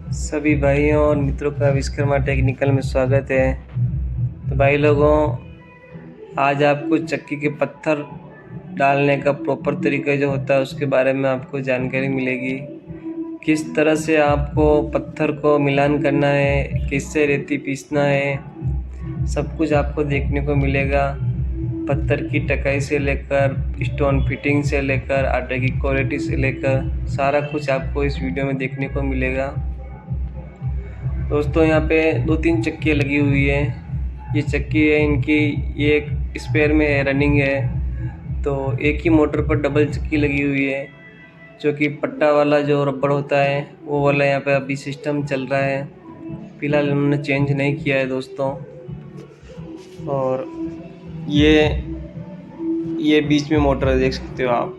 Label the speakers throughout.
Speaker 1: सभी भाइयों और मित्रों का विश्वकर्मा टेक्निकल में स्वागत है। तो भाई लोगों, आज आपको चक्की के पत्थर डालने का प्रॉपर तरीका जो होता है उसके बारे में आपको जानकारी मिलेगी। किस तरह से आपको पत्थर को मिलान करना है, किससे रेती पीसना है, सब कुछ आपको देखने को मिलेगा। पत्थर की टकाई से लेकर स्टोन फिटिंग से लेकर आटे की क्वालिटी से लेकर सारा कुछ आपको इस वीडियो में देखने को मिलेगा। दोस्तों, यहाँ पे 2-3 चक्की लगी हुई है। ये चक्की है इनकी, ये एक स्पेयर में है, रनिंग है। तो एक ही मोटर पर डबल चक्की लगी हुई है, जो कि पट्टा वाला जो रबड़ होता है वो वाला यहाँ पे अभी सिस्टम चल रहा है। फिलहाल उन्होंने चेंज नहीं किया है दोस्तों। और ये बीच में मोटर देख सकते हो आप,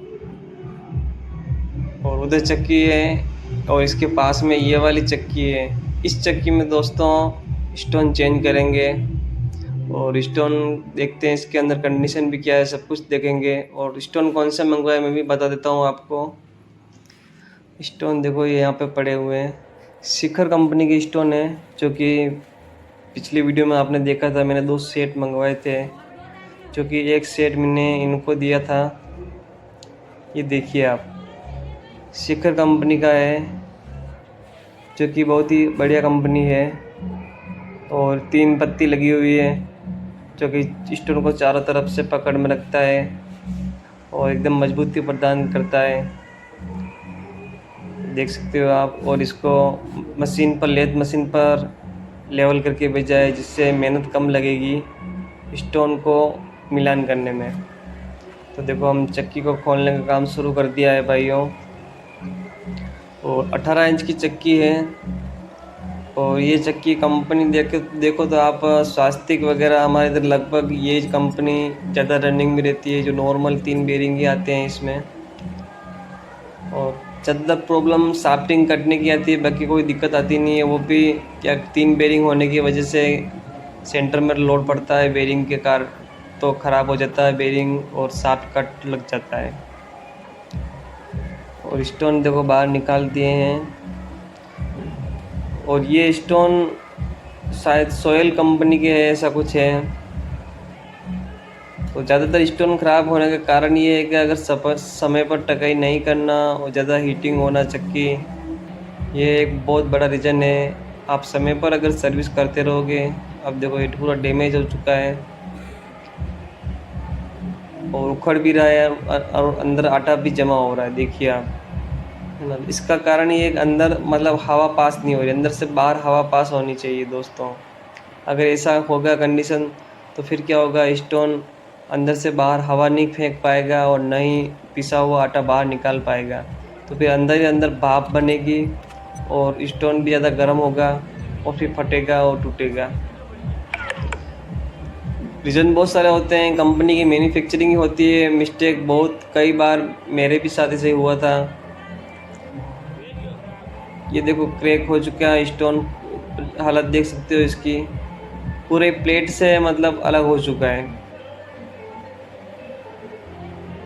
Speaker 1: और उधर चक्की है, और इसके पास में ये वाली चक्की है। इस चक्की में दोस्तों स्टोन चेंज करेंगे, और स्टोन देखते हैं इसके अंदर कंडीशन भी क्या है, सब कुछ देखेंगे। और स्टोन कौन सा मंगवाया मैं भी बता देता हूँ आपको। स्टोन देखो ये यहाँ पे पड़े हुए हैं, शिखर कंपनी के स्टोन है, जो कि पिछली वीडियो में आपने देखा था। मैंने 2 सेट मंगवाए थे, जो कि एक सेट मैंने इनको दिया था। ये देखिए आप, शिखर कंपनी का है, जो कि बहुत ही बढ़िया कंपनी है। और 3 पत्ती लगी हुई है, जो कि स्टोन को चारों तरफ से पकड़ में रखता है और एकदम मजबूती प्रदान करता है, देख सकते हो आप। और इसको मशीन पर, लेथ मशीन पर लेवल करके भेजा है, जिससे मेहनत कम लगेगी स्टोन को मिलान करने में। तो देखो, हम चक्की को खोलने का काम शुरू कर दिया है भाइयों। और 18 इंच की चक्की है, और ये चक्की कंपनी देखो तो आप, स्वास्तिक वगैरह हमारे इधर लगभग ये कंपनी ज़्यादा रनिंग में रहती है, जो नॉर्मल 3 बेरिंग ही आते हैं इसमें। और ज़्यादा प्रॉब्लम शाफ्टिंग कटने की आती है, बाकी कोई दिक्कत आती नहीं है। वो भी क्या, 3 बेरिंग होने की वजह से सेंटर में लोड पड़ता है बेरिंग के कार, तो ख़राब हो जाता है बेरिंग और शाफ्ट कट लग जाता है। और स्टोन देखो बाहर निकाल दिए हैं। और ये स्टोन शायद सोयल कंपनी के है, ऐसा कुछ है। तो ज़्यादातर स्टोन ख़राब होने का कारण ये है कि अगर समय पर टकाई नहीं करना और ज़्यादा हीटिंग होना चक्की, ये एक बहुत बड़ा रीज़न है। आप समय पर अगर सर्विस करते रहोगे, अब देखो ये पूरा डैमेज हो चुका है और उखड़ भी रहा है, और अंदर आटा भी जमा हो रहा है, देखिए आप, है ना। इसका कारण ये अंदर मतलब हवा पास नहीं हो रही, अंदर से बाहर हवा पास होनी चाहिए दोस्तों। अगर ऐसा होगा कंडीशन, तो फिर क्या होगा, स्टोन अंदर से बाहर हवा नहीं फेंक पाएगा और न ही पिसा हुआ आटा बाहर निकाल पाएगा। तो फिर अंदर ही अंदर भाप बनेगी और स्टोन भी ज़्यादा गर्म होगा और फिर फटेगा और टूटेगा। रीज़न बहुत सारे होते हैं, कंपनी की मैन्युफैक्चरिंग ही होती है, मिस्टेक बहुत कई बार मेरे भी साथ ऐसे हुआ था। ये देखो क्रैक हो चुका है स्टोन, हालत देख सकते हो इसकी, पूरे प्लेट से मतलब अलग हो चुका है।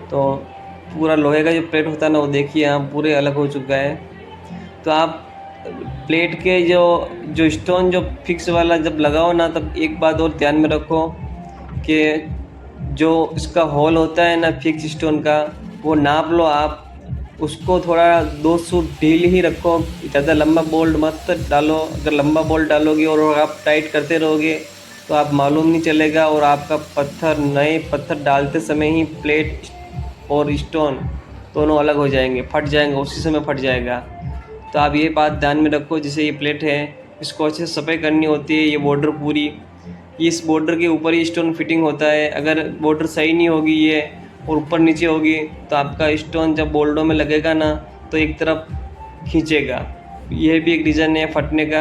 Speaker 1: तो पूरा लोहे का जो प्लेट होता है ना, वो देखिए यहाँ पूरे अलग हो चुका है। तो आप प्लेट के जो स्टोन जो फिक्स वाला जब लगाओ ना, तब एक बात और ध्यान में रखो कि जो इसका होल होता है ना फिक्स स्टोन का, वो नाप लो आप। उसको थोड़ा 2 सूट ढील ही रखो, ज़्यादा लंबा बोल्ट मत डालो। अगर लंबा बोल्ट डालोगे और आप टाइट करते रहोगे, तो आप मालूम नहीं चलेगा, और आपका नए पत्थर डालते समय ही प्लेट और स्टोन दोनों अलग हो जाएंगे, फट जाएंगे, उसी समय फट जाएगा। तो आप ये बात ध्यान में रखो। जैसे ये प्लेट है, इसको अच्छे से सफाई करनी होती है। ये बॉर्डर पूरी, इस बॉर्डर के ऊपर ही स्टोन फिटिंग होता है। अगर बॉर्डर सही नहीं होगी ये और ऊपर नीचे होगी, तो आपका स्टोन जब बोल्डों में लगेगा ना, तो एक तरफ खींचेगा। यह भी एक रीज़न है फटने का।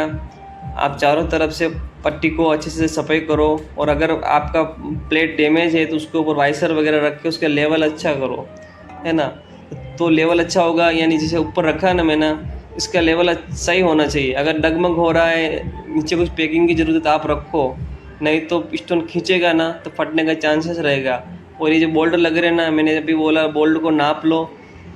Speaker 1: आप चारों तरफ से पट्टी को अच्छे से सफाई करो, और अगर आपका प्लेट डैमेज है तो उसके ऊपर वाइसर वगैरह रख के उसका लेवल अच्छा करो, है ना। तो लेवल अच्छा होगा, यानी जैसे ऊपर रखा है ना मैंने, इसका लेवल सही होना चाहिए। अगर डगमग हो रहा है, नीचे कुछ पैकिंग की ज़रूरत आप रखो, नहीं तो स्टोन खींचेगा ना, तो फटने का चांसेस रहेगा। और ये जो बोल्ट लग रहे हैं ना, मैंने अभी बोला बोल्ट को नाप लो,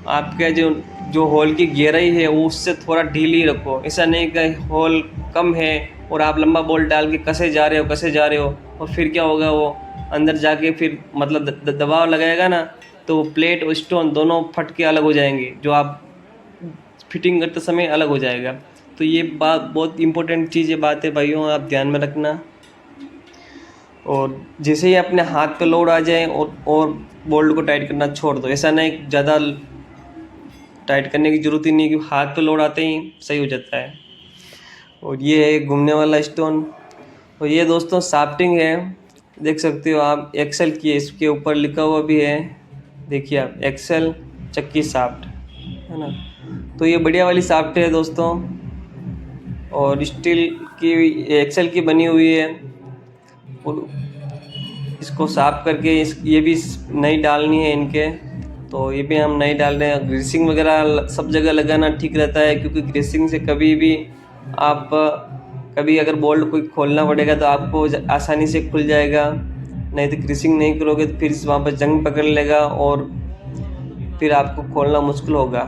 Speaker 1: आपके जो जो होल की गहराई है वो उससे थोड़ा ढीली रखो। ऐसा नहीं कि होल कम है और आप लंबा बोल्ट डाल के कसे जा रहे हो और फिर क्या होगा, वो अंदर जाके फिर मतलब दबाव लगाएगा ना, तो वो प्लेट और स्टोन दोनों फट के अलग हो जाएंगे, जो आप फिटिंग करते समय अलग हो जाएगा। तो ये बात बहुत इंपॉर्टेंट चीज़ है, बात है भाइयों, आप ध्यान में रखना। और जैसे ही अपने हाथ पे लोड आ जाए और बोल्ट को टाइट करना छोड़ दो। ऐसा नहीं ज़्यादा टाइट करने की ज़रूरत ही नहीं, कि हाथ पे लोड आते ही सही हो जाता है। और ये है घूमने वाला स्टोन। और ये दोस्तों साफ्टिंग है, देख सकते हो आप, एक्सेल की है, इसके ऊपर लिखा हुआ भी है, देखिए आप, एक्सेल चक्की साफ्ट, है ना। तो ये बढ़िया वाली साफ्ट है दोस्तों, और स्टील की, एक्सेल की बनी हुई है। और इसको साफ करके ये भी नई डालनी है इनके, तो ये भी हम नई डाल रहे हैं। ग्रीसिंग वगैरह सब जगह लगाना ठीक रहता है, क्योंकि ग्रीसिंग से कभी भी आप कभी अगर बोल्ट कोई खोलना पड़ेगा तो आपको आसानी से खुल जाएगा। नहीं तो ग्रीसिंग नहीं करोगे तो फिर वहाँ पर जंग पकड़ लेगा और फिर आपको खोलना मुश्किल होगा।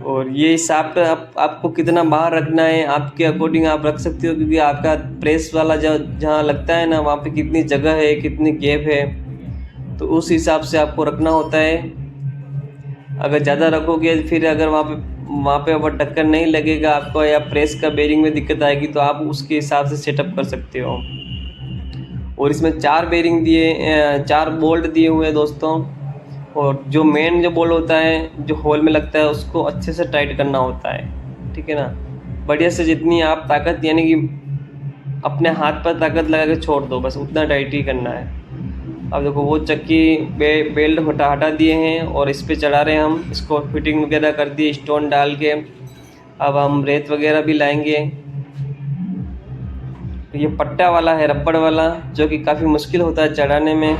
Speaker 1: और ये शाफ्ट आपको कितना बाहर रखना है आपके अकॉर्डिंग आप रख सकते हो, क्योंकि आपका प्रेस वाला जहाँ लगता है ना, वहाँ पे कितनी जगह है, कितनी गैप है, तो उस हिसाब से आपको रखना होता है। अगर ज़्यादा रखोगे फिर अगर वहाँ पे अगर टक्कर नहीं लगेगा आपको, या प्रेस का बेरिंग में दिक्कत आएगी, तो आप उसके हिसाब से सेटअप कर सकते हो। और इसमें 4 बेरिंग दिए, 4 बोल्ट दिए हुए हैं दोस्तों। और जो मेन जो बोल्ट होता है जो होल में लगता है, उसको अच्छे से टाइट करना होता है, ठीक है ना। बढ़िया से, जितनी आप ताकत, यानी कि अपने हाथ पर ताकत लगा के छोड़ दो, बस उतना टाइट ही करना है। अब देखो वो चक्की बेल्ट हटा दिए हैं और इस पे चढ़ा रहे हैं हम, इसको फिटिंग वगैरह कर दिए स्टोन डाल के। अब हम रेत वगैरह भी लाएंगे। ये पट्टा वाला है, रबड़ वाला, जो कि काफ़ी मुश्किल होता है चढ़ाने में,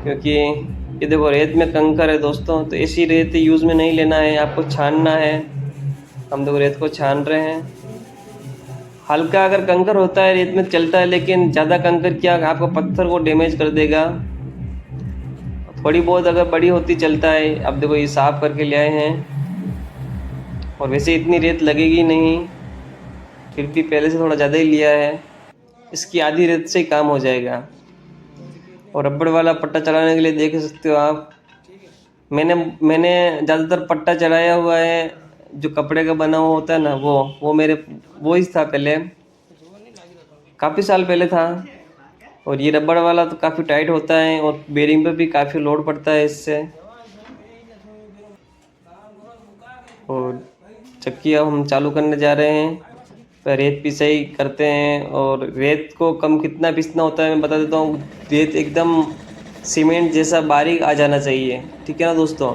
Speaker 1: क्योंकि ये देखो रेत में कंकर है दोस्तों, तो ऐसी रेत यूज़ में नहीं लेना है, आपको छानना है। हम देखो रेत को छान रहे हैं। हल्का अगर कंकर होता है रेत में चलता है, लेकिन ज़्यादा कंकर क्या आपको पत्थर को डैमेज कर देगा। थोड़ी बहुत अगर बड़ी होती चलता है। अब देखो ये साफ करके ले आए हैं, और वैसे इतनी रेत लगेगी नहीं, फिर भी पहले से थोड़ा ज़्यादा ही लिया है, इसकी आधी रेत से ही काम हो जाएगा। और रबड़ वाला पट्टा चढ़ाने के लिए देख सकते हो आप, मैंने ज़्यादातर पट्टा चढ़ाया हुआ है जो कपड़े का बना हुआ होता है ना, वो मेरे वो ही था पहले, काफ़ी साल पहले था। और ये रबड़ वाला तो काफ़ी टाइट होता है और बेरिंग पे भी काफ़ी लोड पड़ता है इससे। और चक्की अब हम चालू करने जा रहे हैं, तो रेत पिसाई करते हैं। और रेत को कम कितना पीसना होता है मैं बता देता हूँ। रेत एकदम सीमेंट जैसा बारीक आ जाना चाहिए, ठीक है ना दोस्तों।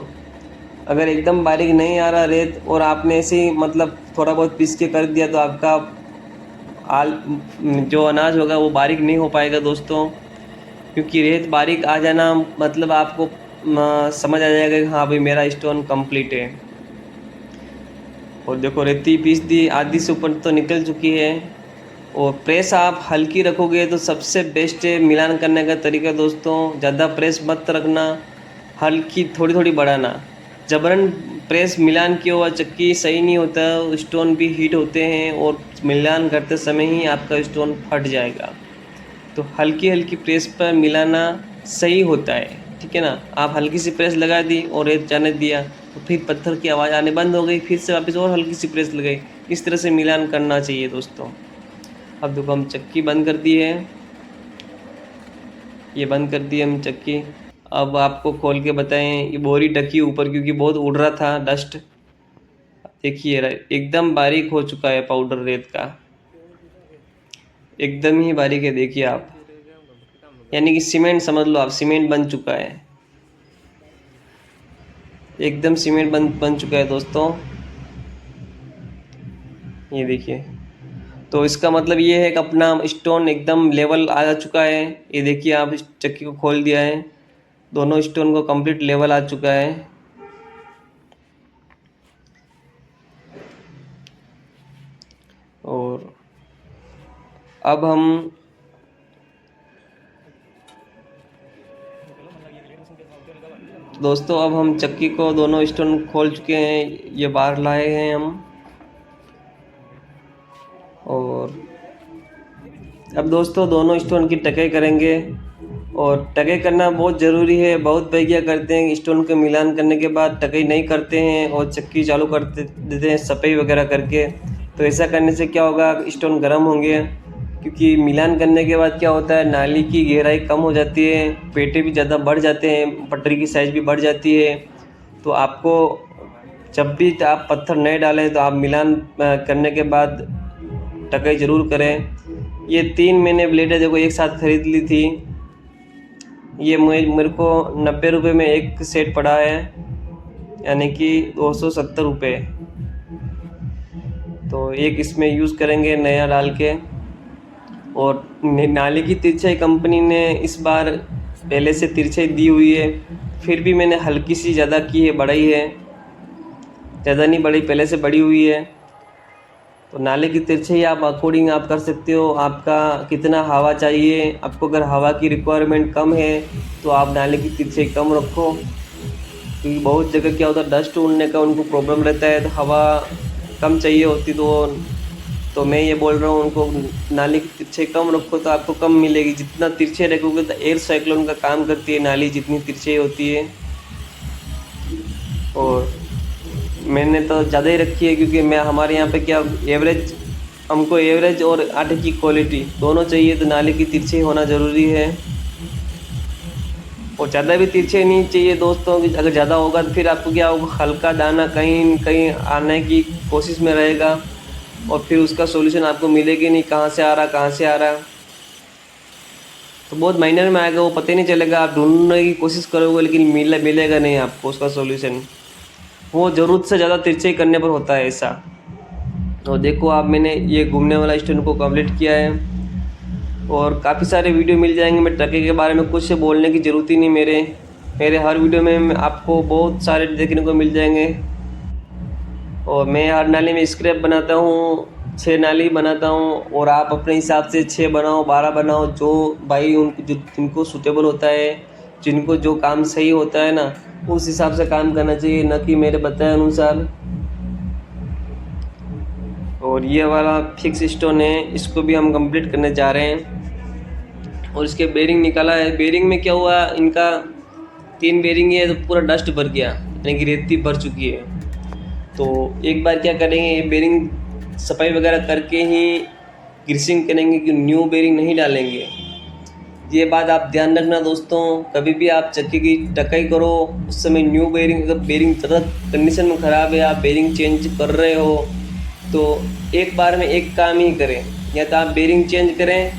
Speaker 1: अगर एकदम बारीक नहीं आ रहा रेत, और आपने ऐसे ही मतलब थोड़ा बहुत पीस के कर दिया, तो आपका आल जो अनाज होगा वो बारीक नहीं हो पाएगा दोस्तों। क्योंकि रेत बारीक आ जाना मतलब आपको समझ आ जाएगा कि हाँ भाई मेरा स्टोन कंप्लीट है। और देखो रेती पीस दी, आधी से ऊपर तो निकल चुकी है। और प्रेस आप हल्की रखोगे तो सबसे बेस्ट है मिलान करने का तरीका दोस्तों। ज़्यादा प्रेस मत रखना, हल्की थोड़ी थोड़ी बढ़ाना। जबरन प्रेस मिलान किया हुआ चक्की सही नहीं होता, स्टोन भी हीट होते हैं और मिलान करते समय ही आपका स्टोन फट जाएगा। तो हल्की हल्की प्रेस पर मिलाना सही होता है, ठीक है ना। आप हल्की सी प्रेस लगा दी और रेत जाने दिया, तो फिर पत्थर की आवाज़ आने बंद हो गई, फिर से वापस और हल्की सी प्रेस लगाई। इस तरह से मिलान करना चाहिए दोस्तों। अब देखो हम चक्की बंद कर दी है, ये बंद कर दी हम चक्की। अब आपको खोल के बताएं, ये बोरी ढकी ऊपर क्योंकि बहुत उड़ रहा था डस्ट। देखिए एकदम बारीक हो चुका है पाउडर रेत का, एकदम ही बारीक है, देखिए आप, यानी कि सीमेंट समझ लो आप, सीमेंट बन चुका है, एकदम सीमेंट बन चुका है दोस्तों। ये देखिए, तो इसका मतलब ये है कि अपना स्टोन एकदम लेवल आ चुका है। ये देखिए आप, इस चक्की को खोल दिया है, दोनों स्टोन को कंप्लीट लेवल आ चुका है। और अब हम दोस्तों अब हम चक्की को दोनों स्टोन खोल चुके हैं, ये बाहर लाए हैं हम। और अब दोस्तों दोनों स्टोन की टकाई करेंगे, और टकाई करना बहुत ज़रूरी है। बहुत भाई क्या करते हैं, स्टोन का मिलान करने के बाद टकाई नहीं करते हैं और चक्की चालू कर देते हैं सफाई वगैरह करके। तो ऐसा करने से क्या होगा, स्टोन गर्म होंगे, क्योंकि मिलान करने के बाद क्या होता है, नाली की गहराई कम हो जाती है, पेटे भी ज़्यादा बढ़ जाते हैं, पटरी की साइज़ भी बढ़ जाती है। तो आपको जब भी आप पत्थर नहीं डालें तो आप मिलान करने के बाद टकाई ज़रूर करें। ये 3 मैंने ब्लेडें देखो एक साथ खरीद ली थी। ये मेरे को 90 रुपये में एक सेट पड़ा है, यानी कि 270 रुपये। तो एक इसमें यूज़ करेंगे नया डाल के। और नाली की तिरछाई कंपनी ने इस बार पहले से तिरछाई दी हुई है, फिर भी मैंने हल्की सी ज़्यादा की है, बढ़ाई है, ज़्यादा नहीं बढ़ी, पहले से बढ़ी हुई है। तो नाले की तिरछाई आप अकॉर्डिंग आप कर सकते हो, आपका कितना हवा चाहिए। आपको अगर हवा की रिक्वायरमेंट कम है तो आप नाले की तिरछाई कम रखो, क्योंकि बहुत जगह क्या होता है, डस्ट उड़ने का उनको प्रॉब्लम रहता है, तो हवा कम चाहिए होती। तो मैं ये बोल रहा हूँ उनको नाली की तिरछाई कम रखो, तो आपको कम मिलेगी। जितना तिरछे रखोगे तो एयर साइक्लोन का काम करती है नाली, जितनी तिरछाई होती है। और मैंने तो ज़्यादा ही रखी है, क्योंकि मैं हमारे यहाँ पे क्या एवरेज, हमको एवरेज और आटे की क्वालिटी दोनों चाहिए, तो नाले की तिरछाई होना ज़रूरी है। और ज़्यादा भी तिरछे नहीं चाहिए दोस्तों, कि अगर ज़्यादा होगा तो फिर आपको क्या होगा, हल्का दाना कहीं कहीं आने की कोशिश में रहेगा, और फिर उसका सॉल्यूशन आपको मिलेगी नहीं, कहाँ से आ रहा कहाँ से आ रहा। तो बहुत माइनर में आएगा, वो पता ही नहीं चलेगा। आप ढूंढने की कोशिश करोगे लेकिन मिलेगा नहीं आपको उसका सॉल्यूशन। वो ज़रूरत से ज़्यादा तिरछाई करने पर होता है ऐसा। और देखो आप, मैंने ये घूमने वाला स्टोन को कंप्लीट किया है, और काफ़ी सारे वीडियो मिल जाएंगे। मैं ट्रके के बारे में कुछ से बोलने की ज़रूरत ही नहीं, मेरे हर वीडियो में आपको बहुत सारे देखने को मिल जाएंगे। और मैं हर नाली में स्क्रैप बनाता हूँ, 6 नाली बनाता हूँ, और आप अपने हिसाब से 6 बनाओ, 12 बनाओ, जो भाई जिनको सूटेबल होता है, जिनको जो काम सही होता है ना, उस हिसाब से काम करना चाहिए, न कि मेरे बताए अनुसार। और ये वाला फिक्स स्टोन है, इसको भी हम कंप्लीट करने जा रहे हैं। और इसके बेरिंग निकाला है। बेरिंग में क्या हुआ, इनका 3 बेरिंग है, तो पूरा डस्ट भर गया, यानी कि रेती भर चुकी है। तो एक बार क्या करेंगे, ये बेरिंग सफाई वगैरह करके ही ग्रीसिंग करेंगे, कि न्यू बेरिंग नहीं डालेंगे। ये बात आप ध्यान रखना दोस्तों, कभी भी आप चक्की की टकाई करो उस समय न्यू बेरिंग, अगर बेरिंग ज़्यादा कंडीशन में ख़राब है, आप बेरिंग चेंज कर रहे हो, तो एक बार में एक काम ही करें, या तो आप बेरिंग चेंज करें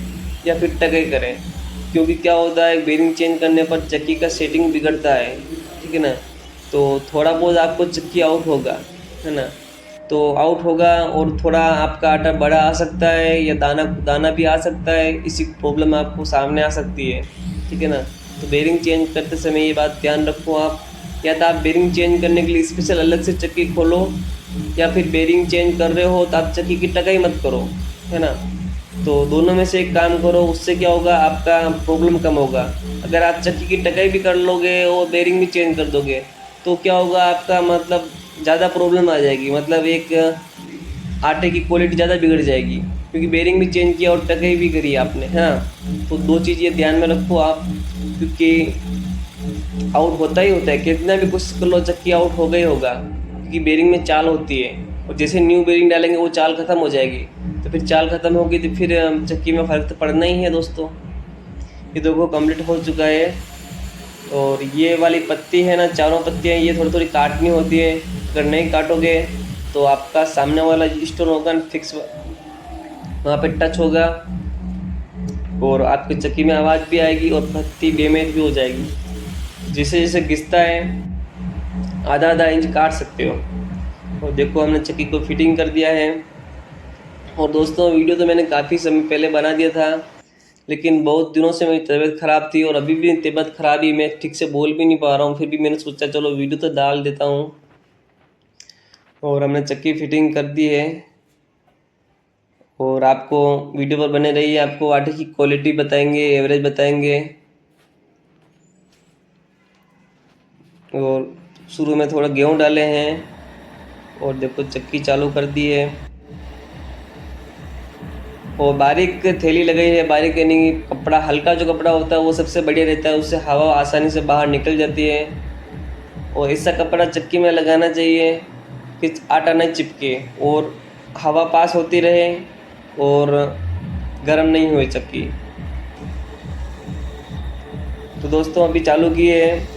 Speaker 1: या फिर टकाई करें। क्योंकि क्या होता है, बेरिंग चेंज करने पर चक्की का सेटिंग बिगड़ता है, ठीक है ना। तो थोड़ा बहुत आपको चक्की आउट होगा, है ना, तो आउट होगा, और थोड़ा आपका आटा बड़ा आ सकता है, या दाना दाना भी आ सकता है, इसी प्रॉब्लम आपको सामने आ सकती है, ठीक है ना। तो बेरिंग चेंज करते समय ये बात ध्यान रखो आप। या तो आप बेरिंग चेंज करने के लिए स्पेशल अलग से चक्की खोलो, या फिर बेरिंग चेंज कर रहे हो तो आप चक्की की टकाई मत करो, है ना। तो दोनों में से एक काम करो, उससे क्या होगा, आपका प्रॉब्लम कम होगा। अगर आप चक्की की टकाई भी कर लोगे और बेरिंग भी चेंज कर दोगे, तो क्या होगा, आपका मतलब ज़्यादा प्रॉब्लम आ जाएगी, मतलब एक आटे की क्वालिटी ज़्यादा बिगड़ जाएगी, क्योंकि बेरिंग भी चेंज किया और टकाई भी करी आपने, है ना। तो 2 चीज़ ये ध्यान में रखो आप, क्योंकि आउट होता ही होता है, कितना भी कोशिश कर लो चक्की आउट होगा ही होगा, क्योंकि बेरिंग में चाल होती है, और जैसे न्यू बेरिंग डालेंगे वो चाल ख़त्म हो जाएगी। तो फिर चाल ख़त्म होगी तो फिर चक्की में फ़र्क तो पड़ना ही है दोस्तों। ये देखो कंप्लीट हो चुका है। और ये वाली पत्ती है ना, चारों पत्तियाँ ये थोड़ी थोड़ी काटनी होती है, अगर नहीं काटोगे तो आपका सामने वाला स्टोन होगा ना फिक्स, वहाँ पे टच होगा, और आपकी चक्की में आवाज़ भी आएगी, और पत्ती डैमेज भी हो जाएगी। जैसे जैसे घिसता है, आधा आधा इंच काट सकते हो। और देखो हमने चक्की को फिटिंग कर दिया है। और दोस्तों वीडियो तो मैंने काफ़ी समय पहले बना दिया था, लेकिन बहुत दिनों से मेरी तबीयत ख़राब थी, और अभी भी तबीयत ख़राब ही, मैं ठीक से बोल भी नहीं पा रहा हूँ, फिर भी मैंने सोचा चलो वीडियो तो डाल देता हूँ। और हमने चक्की फिटिंग कर दी है। और आपको वीडियो पर बने रहिए, आपको आटे की क्वालिटी बताएंगे, एवरेज बताएंगे। और शुरू में थोड़ा गेहूँ डाले हैं और देखो चक्की चालू कर दी है। और बारीक थैली लगाई है, बारीक यानी कपड़ा, हल्का जो कपड़ा होता है वो सबसे बढ़िया रहता है, उससे हवा आसानी से बाहर निकल जाती है। और ऐसा कपड़ा चक्की में लगाना चाहिए कि आटा नहीं चिपके और हवा पास होती रहे और गर्म नहीं हुई चक्की। तो दोस्तों अभी चालू किए हैं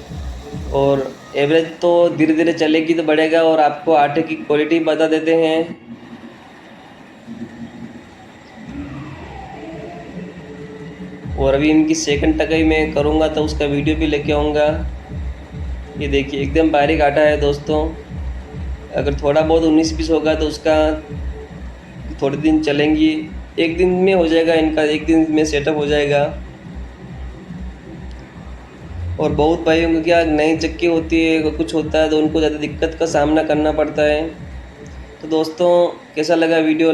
Speaker 1: और एवरेज तो धीरे धीरे चलेगी तो बढ़ेगा। और आपको आटे की क्वालिटी बता देते हैं। और अभी इनकी सेकंड टकाई मैं करूँगा तो उसका वीडियो भी लेके आऊँगा। ये देखिए एकदम बारीक आटा है दोस्तों। अगर थोड़ा बहुत 19-20 होगा तो उसका थोड़े दिन चलेंगी, एक दिन में हो जाएगा इनका, एक दिन में सेटअप हो जाएगा। और बहुत भाइयों को क्या नई चक्की होती है, कुछ होता है तो उनको ज़्यादा दिक्कत का सामना करना पड़ता है। तो दोस्तों कैसा लगा वीडियो?